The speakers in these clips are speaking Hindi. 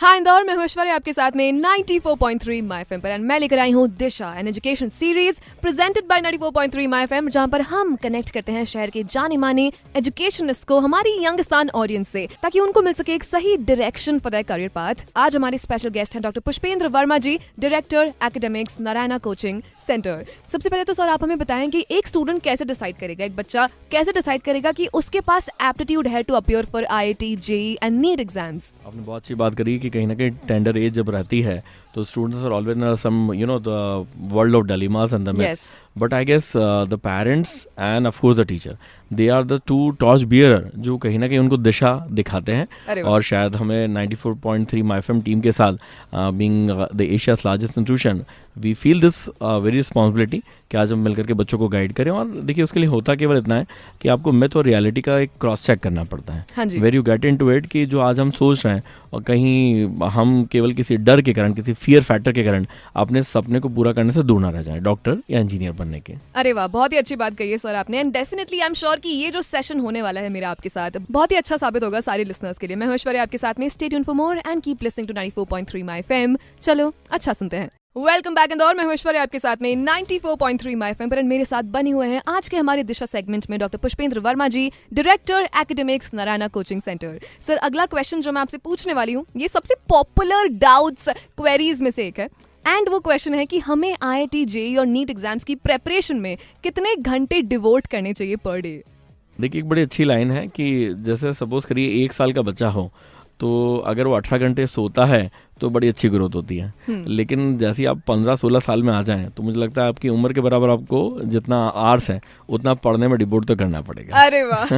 हाँ इंदौर में हूँ ऐश्वर्या आपके साथ में 94.3 माय एफएम पर एंड मैं लेकर आई हूँ Disha an education series presented by 94.3 my FM, जहाँ पर हम कनेक्ट करते हैं शहर के जाने माने एजुकेशनिस्ट को हमारी यंगस्तान ऑडियंस से, ताकि उनको मिल सके एक सही direction for their career path. आज हमारे स्पेशल गेस्ट हैं doctor Pushpendra Verma ji, director academics Narayana coaching centre. सबसे पहले तो सर आप हमें बताएं कि एक स्टूडेंट कैसे डिसाइड करेगा, एक बच्चा कैसे डिसाइड करेगा कि उसके पास एप्टीट्यूड है to appear for IIT, JEE and NEET exams. आपने बहुत अच्छी बात करी कि कहीं ना कहीं टेंडर एज जब रहती है तो students are always in some the world of dilemmas and the myths. But I guess the parents and of course the teacher, they are the two torch bearer जो कहीं ना कहीं उनको दिशा दिखाते हैं। और शायद हमें 94.3 माय एफएम टीम के साथ being the Asia's largest institution, we feel this very responsibility कि आज हम मिलकर के बच्चों को गाइड करें। और देखिए उसके लिए होता केवल इतना है कि आपको मिथ और रियलिटी का एक क्रॉस चेक करना पड़ता है। Where you get into it कि जो आज हम सोच रहे हैं और कहीं हम केवल किसी डर के कारण, किसी फियर फैक्टर के कारण अपने सपने को पूरा करने से दूर ना रह जाए, डॉक्टर या इंजीनियर बनने के। अरे वाह, बहुत ही अच्छी बात कही है सर आपने। And definitely I am sure कि ये जो सेशन होने वाला है मेरा आपके साथ बहुत ही अच्छा साबित होगा सारे लिसनर्स के लिए। मैं हूं ऐश्वर्या आपके साथ में। Stay tuned for more and keep listening to 94.3 my FM. चलो अच्छा सुनते हैं। वेलकम बैक इंदौर, मैं हूं ऐश्वर्या आपके साथ में 94.3 माय एफएम पर। मेरे साथ बने हुए हैं आज के हमारे दिशा सेगमेंट में doctor Pushpendra Verma ji, director academics Narayana coaching centre. Sir अगला क्वेश्चन जो मैं आपसे पूछने वाली हूँ ये सबसे पॉपुलर डाउट्स क्वेरीज में से एक है, एंड वो क्वेश्चन है कि हमें आईआईटी, जेईई और नीट एग्जाम्स की प्रेपरेशन में कितने घंटे डिवोट करने चाहिए पर डे। देखिए एक बड़ी अच्छी लाइन है कि जैसे सपोज करिए 1 साल का बच्चा हो तो अगर वो 18 घंटे सोता है तो बड़ी अच्छी ग्रोथ होती है। लेकिन जैसे ही आप 15-16 साल में आ जाएं तो मुझे लगता है आपकी उम्र के बराबर आपको जितना आर्स है उतना पढ़ने में डिवोट तो करना पड़ेगा। अरे वाह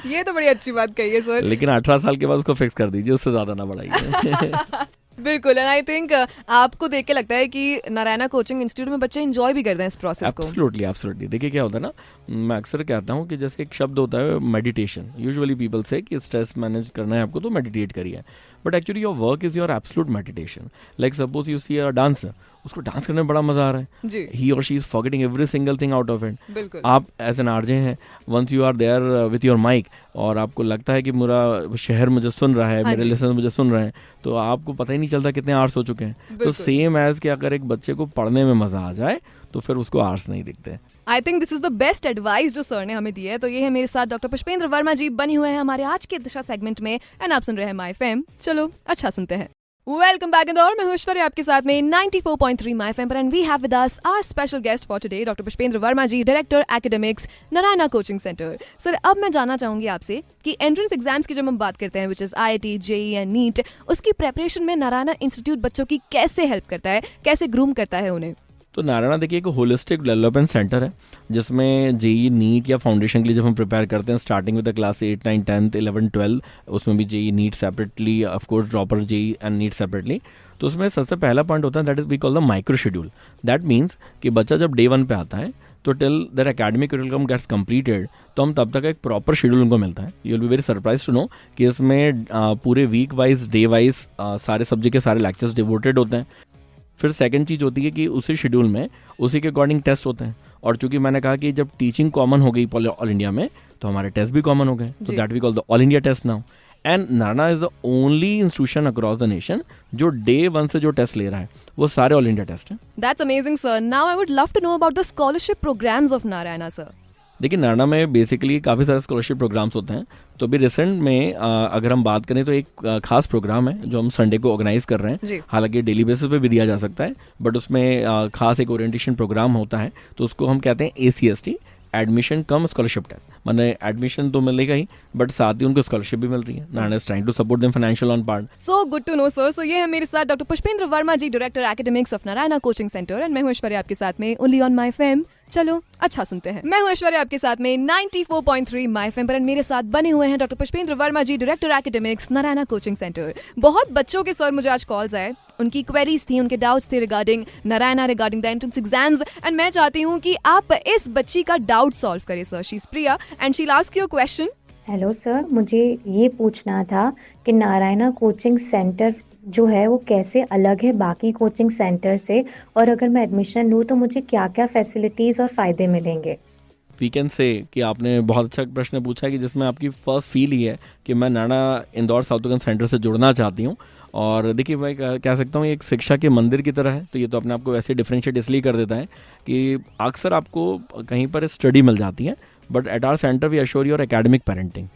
ये तो बड़ी अच्छी बात कही है सर। लेकिन 18 साल के बाद उसको फिक्स कर दीजिए, उससे ज्यादा ना बढ़ाइए। बिल्कुल। एंड आई थिंक आपको देख के लगता है कि नारायणा कोचिंग इंस्टीट्यूट में बच्चे एंजॉय भी करते हैं इस प्रोसेस को। एब्सोल्युटली। देखिए क्या होता है ना, मैं अक्सर कहता हूँ कि जैसे एक शब्द होता है मेडिटेशन। यूजुअली पीपल से कि स्ट्रेस मैनेज करना है आपको तो मेडिटेट करिए, but actually your work is your absolute meditation. Like suppose you see a dancer, उसको डांस करने में बड़ा मजा आ रहा है, ही और she is forgetting every single thing out of it. आप एज एन आरजे हैं, once you are there with your mic और आपको लगता है कि मेरा शहर मुझे सुन रहा है, मेरे लिसनर्स मुझे सुन रहे हैं, तो आपको पता ही नहीं चलता कितने आवर्स हो चुके हैं। तो सेम एज कि अगर एक बच्चे को पढ़ने में मजा आ जाए तो फिर उसको आवर्स नहीं दिखते। I think this is the best advice जो सर ने हमें दी है। तो ये है मेरे साथ डॉक्टर पुष्पेंद्र वर्मा जी, बनी हुए हैं हमारे आज के दिशा सेगमेंट में, एंड आप सुन रहे हैं माय एफएम। चलो अच्छा सुनते हैं। वेलकम बैक इंदौर, मैं हूं ऐश्वर्या आपके साथ में 94.3 माय एफएम पर, and we have with us our special guest for today doctor Pushpendra Verma ji, director academics Narayana coaching centre. Sir अब मैं जानना चाहूंगी आपसे कि एंट्रेंस एग्जाम्स की जब हम बात करते हैं which is IIT, JEE and NEET, उसकी प्रेपरेशन में नारायणा इंस्टीट्यूट बच्चों की कैसे हेल्प करता है, कैसे ग्रूम करता है उन्हें। तो नारायणा देखिए एक होलिस्टिक डेवलपमेंट सेंटर है जिसमें जेईई, नीट या फाउंडेशन के लिए जब हम प्रिपेयर करते हैं स्टार्टिंग विद द क्लास 8, 9, 10, 11, 12, उसमें भी JEE, NEET separately, of course dropper JEE and NEET separately. तो उसमें सबसे पहला पॉइंट होता है that is we call the micro schedule. That means कि बच्चा जब डे 1 पे आता है तो till there academic curriculum gets completed तो हम तब तक एक प्रॉपर शेड्यूल उनको मिलता है। You will be very surprise to know कि इसमें पूरे वीक वाइज, डे वाइज सारे सब्जेक्ट के सारे लेक्चर्स डिवोटेड होते हैं। फिर सेकंड चीज़ होती है कि उसी शेड्यूल में उसी के अकॉर्डिंग टेस्ट होते हैं। और चूंकि मैंने कहा कि जब टीचिंग कॉमन हो गई ऑल इंडिया में तो हमारे टेस्ट भी कॉमन हो गए, तो that we call the All India test now. And Narayana is the only institution across the nation जो डे 1 से जो टेस्ट ले रहा है वो सारे ऑल इंडिया टेस्ट हैं। That's amazing sir. Now I would love to know about the scholarship programmes of Narayana sir. देखिए नारायणा में बेसिकली काफ़ी सारे स्कॉलरशिप प्रोग्राम्स होते हैं। तो अभी रिसेंट में अगर हम बात करें तो एक खास प्रोग्राम है जो हम संडे को ऑर्गेनाइज कर रहे हैं। हालांकि डेली बेसिस पे भी दिया जा सकता है, बट उसमें खास एक ओरिएंटेशन प्रोग्राम होता है। तो उसको हम कहते हैं ACST, admission cum scholarship test. माने एडमिशन तो मिलेगा ही बट साथ ही उनको स्कॉलरशिप भी मिल रही है। Narayana is trying to support them financial on part. So good to know sir. So ये है मेरे साथ doctor Pushpendra Verma ji, director academics of Narayana coaching centre, and मैं हूं ऐश्वर्या आपके साथ में ओनली ऑन माय एफएम। चलो अच्छा सुनते हैं। मैं हूं ऐश्वर्या आपके साथ में 94.3 माय एफएम पर, मेरे साथ बने हुए हैं doctor Pushpendra Verma ji, director academics Narayana coaching centre. बहुत बच्चों के सर मुझे आज कॉल्स आए, उनकी क्वेरीज थी, उनके डाउट्स थे regarding Narayana, regarding the entrance exams, and मैं चाहती हूँ कि आप इस बच्ची का डाउट सॉल्व करें sir. She is Priya and she will ask you a question. Hello sir, मुझे ये पूछना था कि नारायणा कोचिंग सेंटर जो है वो कैसे अलग है बाकी कोचिंग सेंटर से, और अगर मैं एडमिशन लूँ तो मुझे क्या क्या फैसिलिटीज़ और फ़ायदे मिलेंगे। वी कैन से कि आपने बहुत अच्छा प्रश्न पूछा है कि जिसमें आपकी फर्स्ट फील ही है कि मैं नारायणा इंदौर साउथ सेंटर से जुड़ना चाहती हूँ और देखिए मैं कह सकता हूँ एक शिक्षा के मंदिर की तरह है, तो ये तो अपने आप को वैसे डिफ्रेंशिएट इसलिए कर देता है कि अक्सर आपको कहीं पर स्टडी मिल जाती है, but at our centre we assure your academic parenting.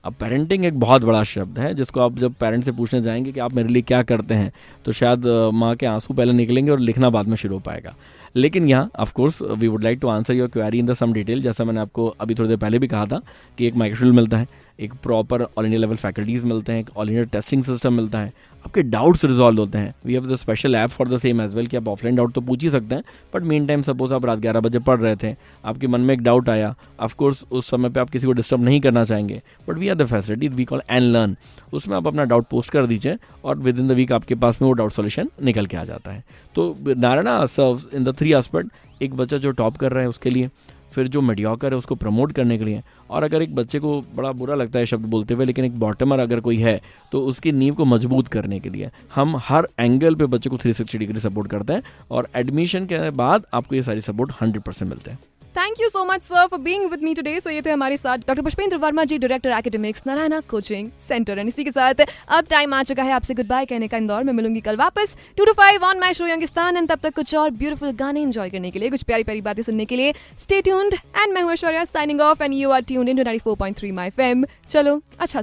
अब पेरेंटिंग एक बहुत बड़ा शब्द है जिसको आप जब पेरेंट्स से पूछने जाएंगे कि आप मेरे लिए क्या करते हैं, तो शायद माँ के आंसू पहले निकलेंगे और लिखना बाद में शुरू हो पाएगा। लेकिन यहाँ of course we would like to answer your query in the some detail. जैसा मैंने आपको अभी थोड़ी देर पहले भी कहा था कि एक माइक्रोशूल मिलता है, एक proper all India level faculties मिलते हैं, एक ऑल इंडिया टेस्टिंग सिस्टम मिलता है, आपके डाउट्स रिजॉल्व होते हैं। We have the special app for the same as well कि आप ऑफलाइन डाउट तो पूछ ही सकते हैं, बट मीन टाइम सपोज आप रात 11 बजे पढ़ रहे थे, आपके मन में एक डाउट आया, ऑफ कोर्स उस समय पे आप किसी को डिस्टर्ब नहीं करना चाहेंगे, but we are the facility we call and learn. उसमें आप अपना डाउट पोस्ट कर दीजिए और विद इन द वीक आपके पास में वो डाउट सॉल्यूशन निकल के आ जाता है। तो Narayana serves in the 3 aspect, एक बच्चा जो टॉप कर रहा है उसके लिए, फिर जो मीडियोकर है उसको प्रमोट करने के लिए, और अगर एक बच्चे को बड़ा बुरा लगता है शब्द बोलते हुए, लेकिन एक बॉटमर अगर कोई है तो उसकी नींव को मजबूत करने के लिए हम हर एंगल पे बच्चे को 360 डिग्री सपोर्ट करते हैं, और एडमिशन के बाद आपको ये सारी सपोर्ट 100% मिलते हैं। Thank you so much sir for being with me today. So ये थे हमारे साथ doctor Pushpendra Verma ji, director academics, Narayana coaching centre. And इसी के साथ अब टाइम आ चुका है आपसे गुड बाय कहने का। इंदौर में मिलूंगी कल वापस 2 to 5 on my show Youngistan. And तब तक कुछ और ब्यूटीफुल गाने एंजॉय करने के लिए, कुछ प्यारी प्यारी बातें सुनने के लिए स्टे ट्यून्ड। एंड मैं हूं Aishwarya signing off, and you are tuned in to 94.3 my FM. चलो अच्छा